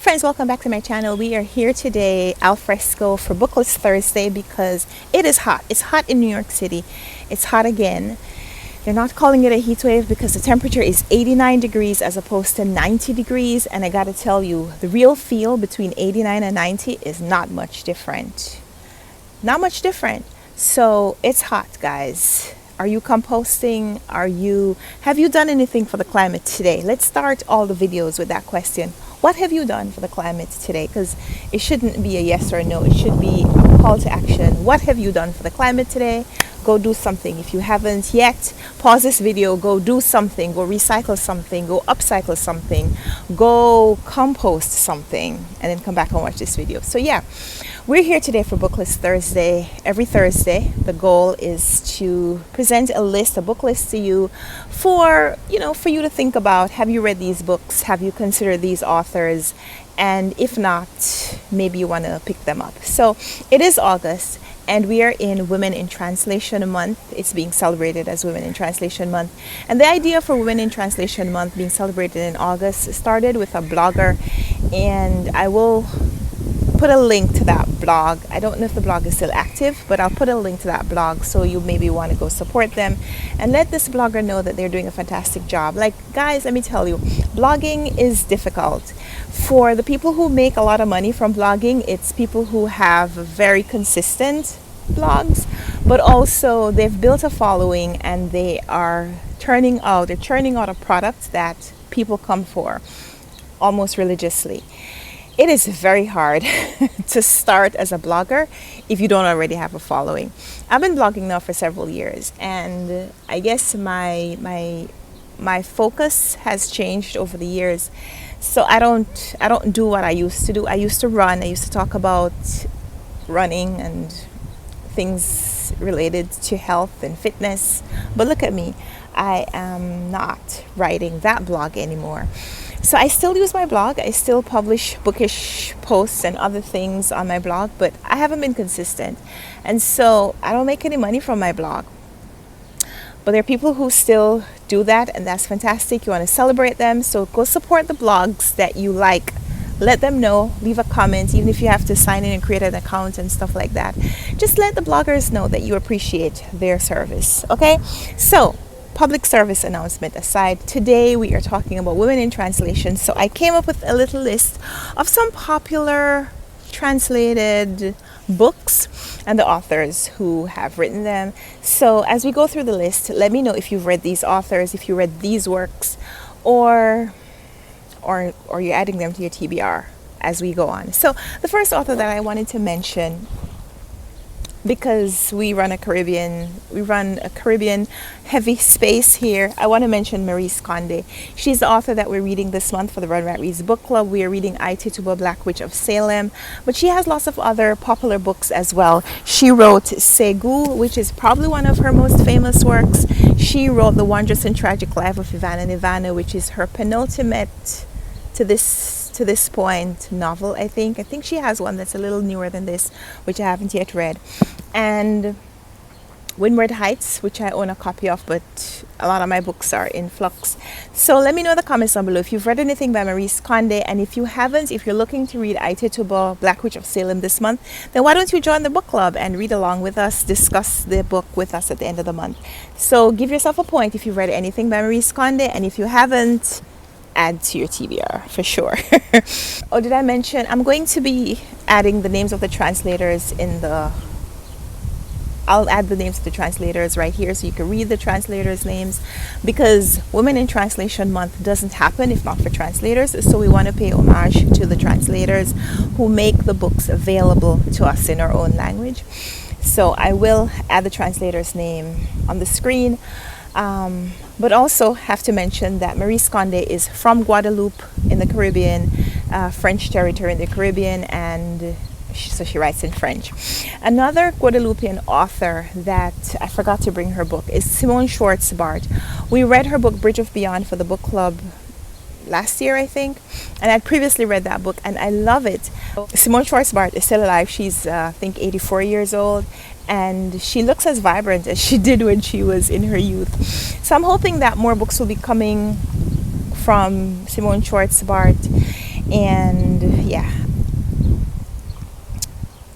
Friends, welcome back to my channel. We are here today al fresco for Booklist Thursday because it is hot. It's hot in New York City. It's hot again. They're not calling it a heat wave because the temperature is 89 degrees as opposed to 90 degrees. And I gotta tell you, the real feel between 89 and 90 is not much different. Not much different. So it's hot, guys. Are you composting? Have you done anything for the climate today? Let's start all the videos with that question. What have you done for the climate today? Because it shouldn't be a yes or no. It should be a call to action. What have you done for the climate today? Go do something. If you haven't yet, pause this video, go do something, go recycle something, go upcycle something, go compost something, and then come back and watch this video. So yeah, we're here today for Booklist Thursday. Every Thursday, the goal is to present a book list to you for you to think about. Have you read these books? Have you considered these authors? And if not, maybe you want to pick them up. So it is August, and we are in Women in Translation Month. It's being celebrated as Women in Translation Month. And the idea for Women in Translation Month being celebrated in August started with a blogger, and I will put a link to that blog. I don't know if the blog is still active, but I'll put a link to that blog so you maybe want to go support them and let this blogger know that they're doing a fantastic job. Like, guys, let me tell you, blogging is difficult. For the people who make a lot of money from blogging, it's people who have very consistent blogs, but also they've built a following and they are churning out a product that people come for almost religiously. It is very hard to start as a blogger if you don't already have a following. I've been blogging now for several years, and I guess my focus has changed over the years. So I don't do what I used to do. I used to run. I used to talk about running and things related to health and fitness. But look at me. I am not writing that blog anymore. So I still use my blog. I still publish bookish posts and other things on my blog, but I haven't been consistent. And so I don't make any money from my blog. But there are people who still do that, and that's fantastic. You want to celebrate them. So go support the blogs that you like. Let them know. Leave a comment, even if you have to sign in and create an account and stuff like that. Just let the bloggers know that you appreciate their service. Okay? So, public service announcement aside, today we are talking about women in translation. So I came up with a little list of some popular translated books and the authors who have written them. So as we go through the list, let me know if you've read these authors, if you read these works, or you're adding them to your TBR as we go on. So the first author that I wanted to mention, because we run a Caribbean heavy space here, I want to mention Maryse Condé. She's the author that we're reading this month for the RunwrightReads book club. We are reading I, Tituba, Black Witch of Salem, but she has lots of other popular books as well. She wrote Segu, which is probably one of her most famous works. She wrote The Wondrous and Tragic Life of Ivana Nivana, which is her penultimate to this point novel. I think she has one that's a little newer than this, which I haven't yet read. And Windward Heights, which I own a copy of, but a lot of my books are in flux. So let me know in the comments down below if you've read anything by Maryse Condé, and if you haven't, if you're looking to read I, Tituba, Black Witch of Salem this month, then why don't you join the book club and read along with us, discuss the book with us at the end of the month. So give yourself a point if you've read anything by Maryse Condé, and if you haven't, add to your TBR for sure. Oh, did I mention I'm going to be adding the names of the translators I'll add the names of the translators right here so you can read the translators' names, because Women in Translation Month doesn't happen if not for translators. So we want to pay homage to the translators who make the books available to us in our own language. So I will add the translator's name on the screen. But also have to mention that Maryse Condé is from Guadeloupe in the Caribbean, French territory in the Caribbean, and so she writes in French. Another Guadeloupean author that I forgot to bring her book is Simone Schwartz-Bart. We read her book Bridge of Beyond for the book club last year, I think, and I'd previously read that book and I love it. Simone Schwartz-Bart is still alive. She's I think 84 years old, and she looks as vibrant as she did when she was in her youth. So I'm hoping that more books will be coming from Simone Schwartz-Bart, and yeah,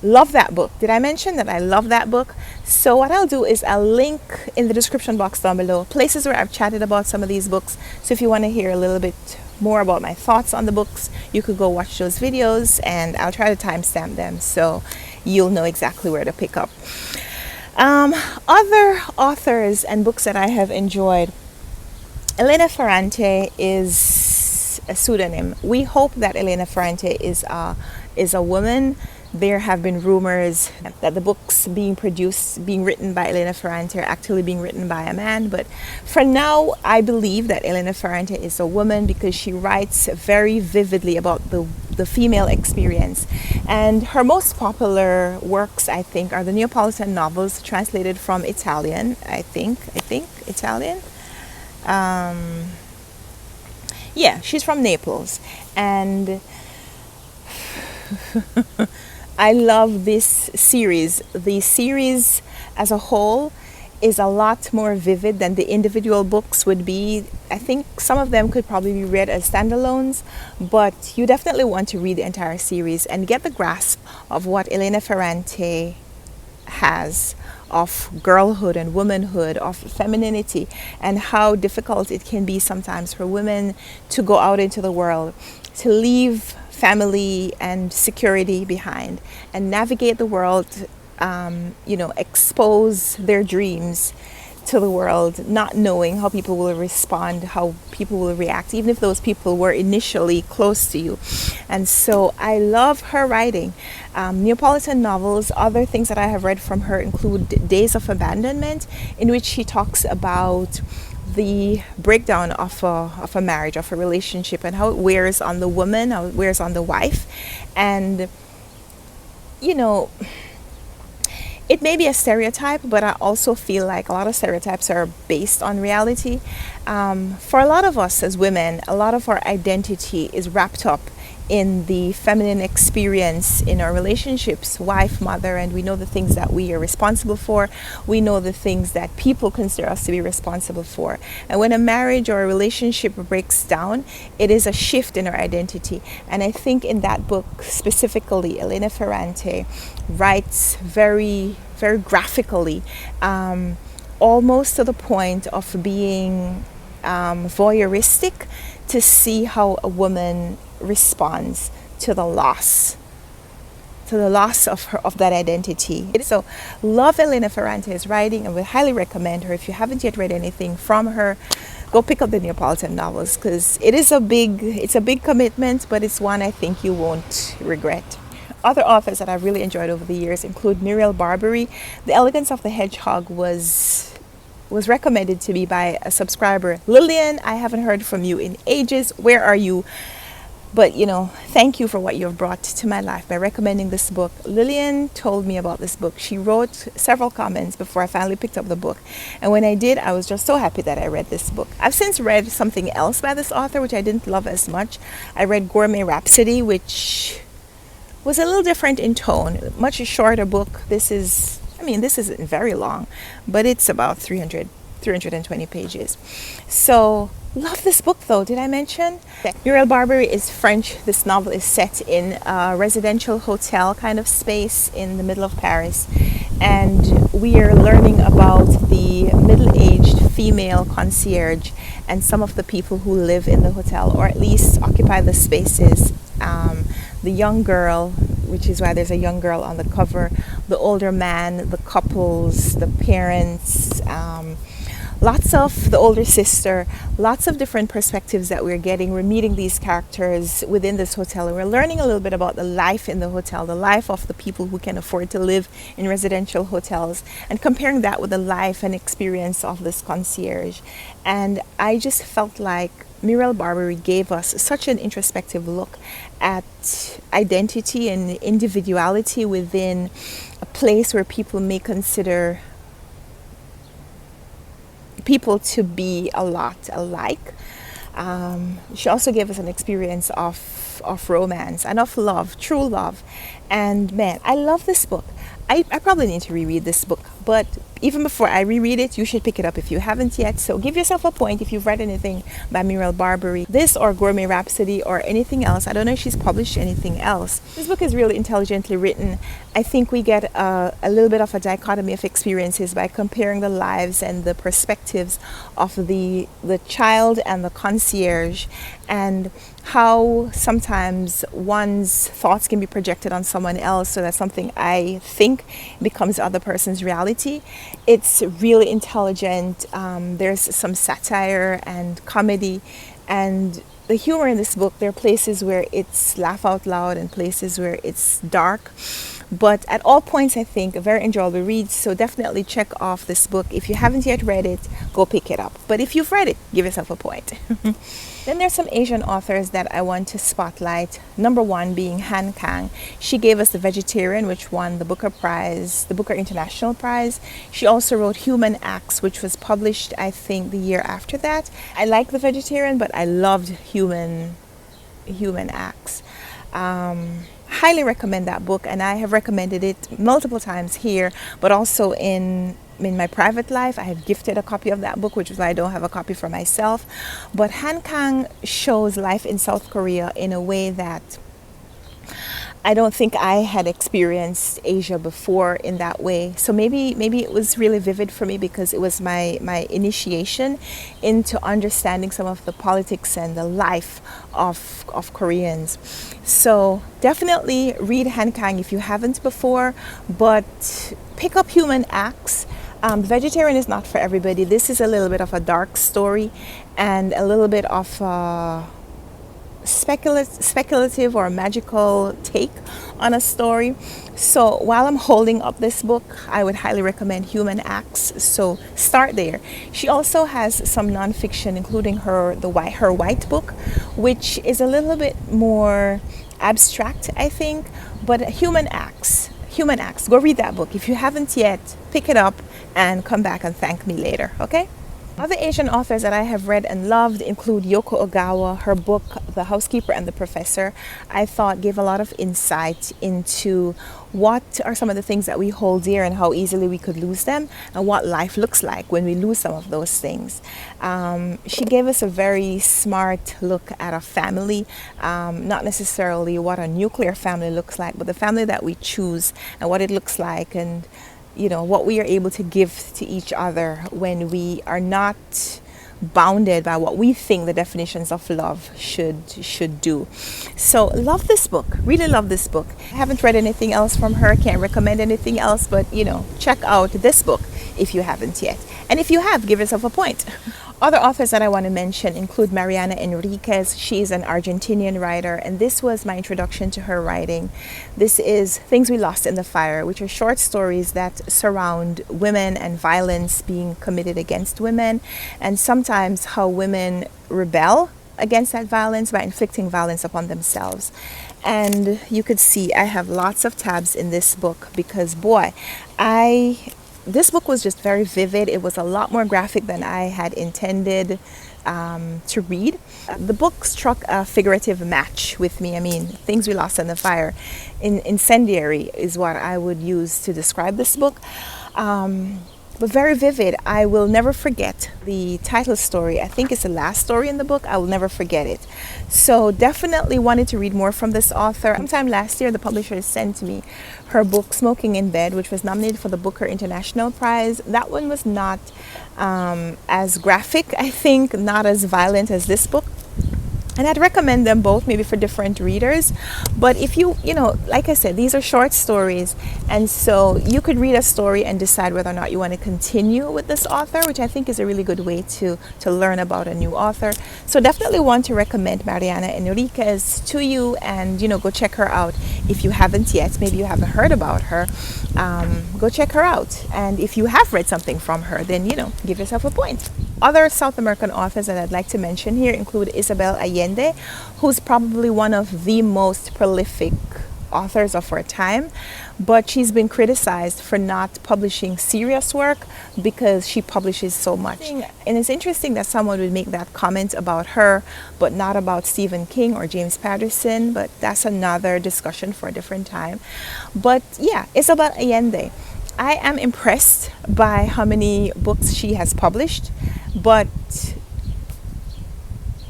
love that book. Did I mention that I love that book? So what I'll do is I'll link in the description box down below places where I've chatted about some of these books. So if you want to hear a little bit more about my thoughts on the books, you could go watch those videos, and I'll try to timestamp them so you'll know exactly where to pick up. Other authors and books that I have enjoyed. Elena Ferrante is a pseudonym. We hope that Elena Ferrante is a woman. There have been rumors that the books being written by Elena Ferrante are actually being written by a man. But for now, I believe that Elena Ferrante is a woman because she writes very vividly about the female experience. And her most popular works, I think, are the Neapolitan novels translated from Italian. I think Italian. Yeah, she's from Naples. And I love this series. The series as a whole is a lot more vivid than the individual books would be. I think some of them could probably be read as standalones, but you definitely want to read the entire series and get the grasp of what Elena Ferrante has of girlhood and womanhood, of femininity, and how difficult it can be sometimes for women to go out into the world, to leave family and security behind and navigate the world, expose their dreams to the world, not knowing how people will respond, how people will react, even if those people were initially close to you. And so I love her writing. Neapolitan novels, other things that I have read from her include Days of Abandonment, in which she talks about the breakdown of a marriage, of a relationship, and how it wears on the woman, how it wears on the wife. And, it may be a stereotype, but I also feel like a lot of stereotypes are based on reality. For a lot of us as women, a lot of our identity is wrapped up in the feminine experience in our relationships, wife, mother, and we know the things that we are responsible for. We know the things that people consider us to be responsible for. And when a marriage or a relationship breaks down, it is a shift in our identity. And I think in that book specifically, Elena Ferrante writes very, very graphically, almost to the point of being voyeuristic, to see how a woman responds to the loss of that identity. So love Elena Ferrante's writing, and would highly recommend her. If you haven't yet read anything from her, go pick up the Neapolitan novels, because it's a big commitment, but it's one I think you won't regret. Other authors that I've really enjoyed over the years include Muriel Barbary. The Elegance of the Hedgehog was recommended to me by a subscriber. Lillian, I haven't heard from you in ages. Where are you? But, thank you for what you have brought to my life by recommending this book. Lillian told me about this book. She wrote several comments before I finally picked up the book. And when I did, I was just so happy that I read this book. I've since read something else by this author, which I didn't love as much. I read Gourmet Rhapsody, which was a little different in tone. Much shorter book. This isn't very long, but it's about 320 pages. So, love this book though. Did I mention? Muriel Barbary is French. This novel is set in a residential hotel kind of space in the middle of Paris. And we are learning about the middle-aged female concierge and some of the people who live in the hotel, or at least occupy the spaces. The young girl, which is why there's a young girl on the cover, the older man, the couples, the parents, lots of the older sister, lots of different perspectives that we're getting. We're meeting these characters within this hotel, and we're learning a little bit about the life in the hotel, the life of the people who can afford to live in residential hotels, and comparing that with the life and experience of this concierge. And I just felt like Muriel Barbary gave us such an introspective look at identity and individuality within a place where people may consider people to be a lot alike. She also gave us an experience of romance and of love, true love. And man, I love this book. I probably need to reread this book But even before I reread it, you should pick it up if you haven't yet. So give yourself a point if you've read anything by Muriel Barbary. This or Gourmet Rhapsody or anything else. I don't know if she's published anything else. This book is really intelligently written. I think we get a little bit of a dichotomy of experiences by comparing the lives and the perspectives of the child and the concierge, and how sometimes one's thoughts can be projected on someone else, so that something I think becomes the other person's reality. It's really intelligent. There's some satire and comedy, and the humor in this book, there are places where it's laugh out loud and places where it's dark. But at all points, I think, a very enjoyable read. So definitely check off this book. If you haven't yet read it, go pick it up. But if you've read it, give yourself a point. Then there's some Asian authors that I want to spotlight. Number one being Han Kang. She gave us The Vegetarian, which won the Booker Prize, the Booker International Prize. She also wrote Human Acts, which was published, I think, the year after that. I like The Vegetarian, but I loved Human Acts. Highly recommend that book, and I have recommended it multiple times here, but also in my private life. I have gifted a copy of that book, which is why I don't have a copy for myself. But Han Kang shows life in South Korea in a way that I don't think I had experienced Asia before in that way. So maybe it was really vivid for me because it was my initiation into understanding some of the politics and the life of Koreans. So definitely read Han Kang if you haven't before, but pick up Human Acts. The Vegetarian is not for everybody. This is a little bit of a dark story and a little bit of speculative or magical take on a story. So while I'm holding up this book, I would highly recommend Human Acts. So start there. She also has some nonfiction, including her white book, which is a little bit more abstract, I think. But Human Acts. Go read that book. If you haven't yet, pick it up and come back and thank me later, okay? Other Asian authors that I have read and loved include Yoko Ogawa. Her book, The Housekeeper and the Professor, I thought gave a lot of insight into what are some of the things that we hold dear and how easily we could lose them, and what life looks like when we lose some of those things. She gave us a very smart look at a family, not necessarily what a nuclear family looks like, but the family that we choose and what it looks like, and what we are able to give to each other when we are not bounded by what we think the definitions of love should do. So love this book, really love this book. I haven't read anything else from her, can't recommend anything else, but check out this book if you haven't yet. And if you have, give yourself a point. Other authors that I want to mention include Mariana Enriquez. She is an Argentinian writer, and this was my introduction to her writing. This is Things We Lost in the Fire, which are short stories that surround women and violence being committed against women, and sometimes how women rebel against that violence by inflicting violence upon themselves. And you could see I have lots of tabs in this book because, boy, this book was just very vivid. It was a lot more graphic than I had intended to read. The book struck a figurative match with me. I mean, Things We Lost in the Fire. Incendiary is what I would use to describe this book. But very vivid. I will never forget the title story. I think it's the last story in the book. I will never forget it. So definitely wanted to read more from this author. Sometime last year, the publisher sent me her book, Smoking in Bed, which was nominated for the Booker International Prize. That one was not as graphic, I think, not as violent as this book. And I'd recommend them both, maybe for different readers. But if like I said, these are short stories. And so you could read a story and decide whether or not you want to continue with this author, which I think is a really good way to learn about a new author. So definitely want to recommend Mariana Enriquez to you, and, go check her out. If you haven't yet, maybe you haven't heard about her, go check her out. And if you have read something from her, then, give yourself a point. Other South American authors that I'd like to mention here include Isabel Allende, who's probably one of the most prolific authors of her time, but she's been criticized for not publishing serious work because she publishes so much. And it's interesting that someone would make that comment about her, but not about Stephen King or James Patterson, but that's another discussion for a different time. But yeah, Isabel Allende. I am impressed by how many books she has published, but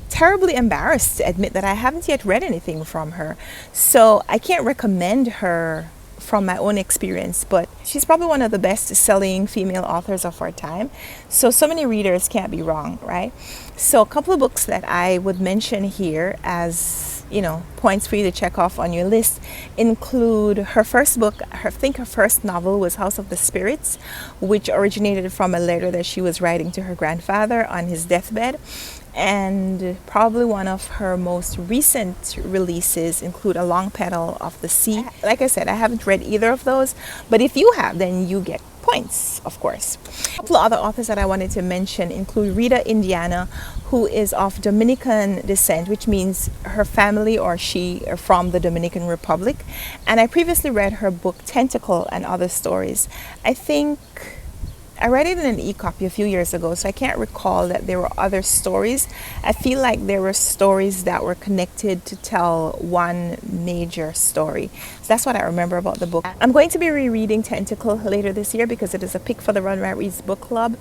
terribly embarrassed to admit that I haven't yet read anything from her. So I can't recommend her from my own experience, but she's probably one of the best selling female authors of our time. So many readers can't be wrong, right? So a couple of books that I would mention here as points for you to check off on your list include her first book. I think her first novel was House of the Spirits, which originated from a letter that she was writing to her grandfather on his deathbed. And probably one of her most recent releases include A Long Petal of the Sea. Like I said, I haven't read either of those, but if you have, then you get points, of course. A couple of other authors that I wanted to mention include Rita Indiana, who is of Dominican descent, which means her family or she are from the Dominican Republic. And I previously read her book Tentacle and Other Stories. I think I read it in an e-copy a few years ago, so I can't recall that there were other stories. I feel like there were stories that were connected to tell one major story. So that's what I remember about the book. I'm going to be rereading Tentacle later this year because it is a pick for the Run Right Reads book club.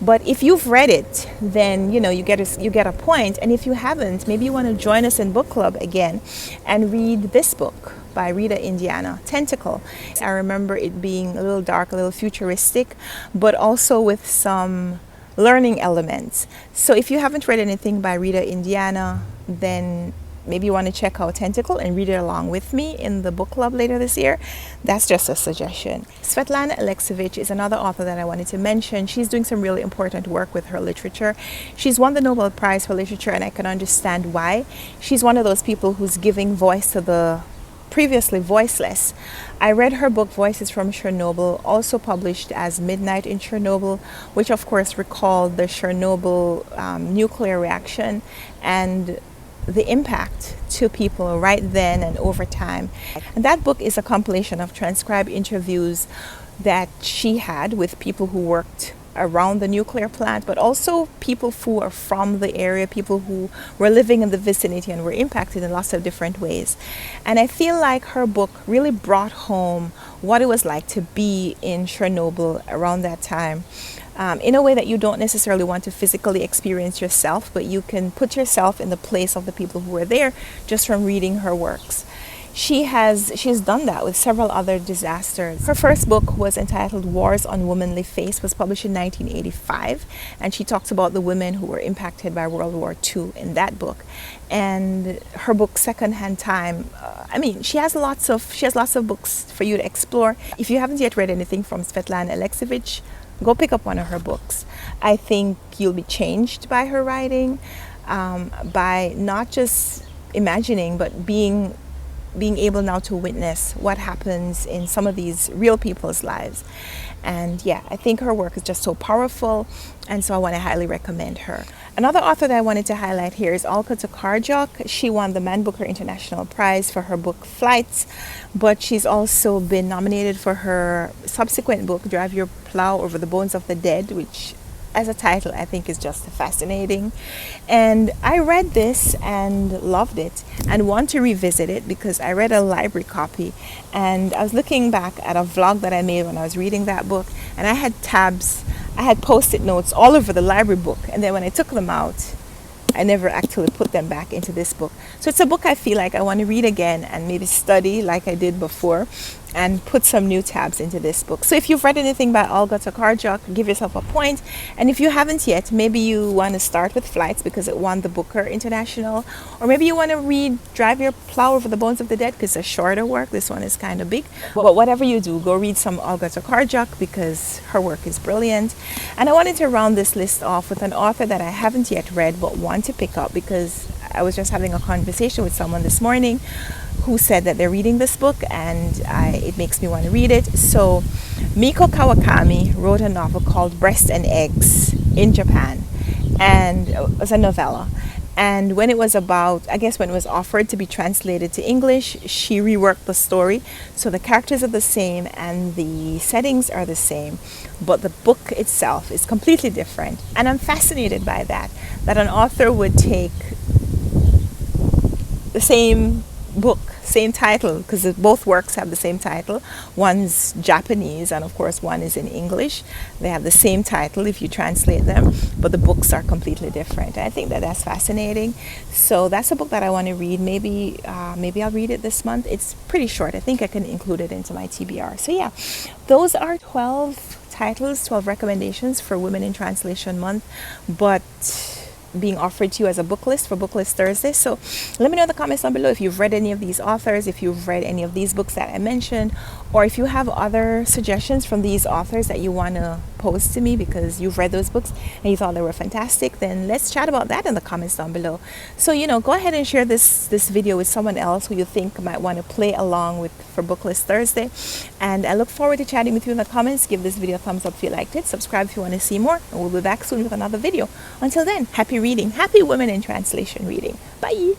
But if you've read it, then you get a point. And if you haven't, maybe you want to join us in book club again and read this book by Rita Indiana, Tentacle. I remember it being a little dark, a little futuristic, but also with some learning elements. So if you haven't read anything by Rita Indiana, then maybe you want to check out Tentacle and read it along with me in the book club later this year. That's just a suggestion. Svetlana Alexievich is another author that I wanted to mention. She's doing some really important work with her literature. She's won the Nobel Prize for Literature, and I can understand why. She's one of those people who's giving voice to the previously voiceless. I read her book Voices from Chernobyl, also published as Midnight in Chernobyl, which of course recalled the Chernobyl nuclear reaction and the impact to people right then and over time. And that book is a compilation of transcribed interviews that she had with people who worked around the nuclear plant, but also people who are from the area, people who were living in the vicinity and were impacted in lots of different ways. And I feel like her book really brought home what it was like to be in Chernobyl around that time, in a way that you don't necessarily want to physically experience yourself, but you can put yourself in the place of the people who were there just from reading her works. She's done that with several other disasters. Her first book was entitled Wars on Womanly Face, was published in 1985, and she talks about the women who were impacted by World War II in that book. And her book Secondhand Time, she has lots of books for you to explore. If you haven't yet read anything from Svetlana Alexievich, go pick up one of her books. I think you'll be changed by her writing, by not just imagining, but being able now to witness what happens in some of these real people's lives. And yeah, I think her work is just so powerful, and so I want to highly recommend her. Another author that I wanted to highlight here is Algotta Carjack. She won the Man Booker International Prize for her book Flights, but she's also been nominated for her subsequent book Drive Your Plow Over the Bones of the Dead, which as a title I think is just fascinating. And I read this and loved it and want to revisit it because I read a library copy, and I was looking back at a vlog that I made when I was reading that book, and I had post-it notes all over the library book, and then when I took them out, I never actually put them back into this book. So it's a book I feel like I want to read again and maybe study like I did before and put some new tabs into this book. So if you've read anything by Algotta Carjack, give yourself a point. And if you haven't yet, maybe you want to start with Flights because it won the Booker International. Or maybe you want to read Drive Your Plow Over the Bones of the Dead because it's a shorter work. This one is kind of big. But whatever you do, go read some Algotta Carjack because her work is brilliant. And I wanted to round this list off with an author that I haven't yet read but want to pick up because I was just having a conversation with someone this morning who said that they're reading this book, and it makes me want to read it. So Miko Kawakami wrote a novel called Breast and Eggs in Japan, and it was a novella. And when it was offered to be translated to English, she reworked the story. So the characters are the same and the settings are the same, but the book itself is completely different. And I'm fascinated by that an author would take the same book, same title, because both works have the same title. One's Japanese, and of course one is in English. They have the same title if you translate them, but the books are completely different. I think that that's fascinating. So that's a book that I want to read. Maybe I'll read it this month. It's pretty short. I think I can include it into my TBR. So yeah, those are 12 titles, 12 recommendations for Women in Translation Month, but being offered to you as a book list for Booklist Thursday. So let me know in the comments down below if you've read any of these authors, if you've read any of these books that I mentioned, or if you have other suggestions from these authors that you want to post to me because you've read those books and you thought they were fantastic, then let's chat about that in the comments down below. So, go ahead and share this video with someone else who you think might want to play along with for Booklist Thursday. And I look forward to chatting with you in the comments. Give this video a thumbs up if you liked it. Subscribe if you want to see more. And we'll be back soon with another video. Until then, happy reading. Happy Women in Translation reading. Bye.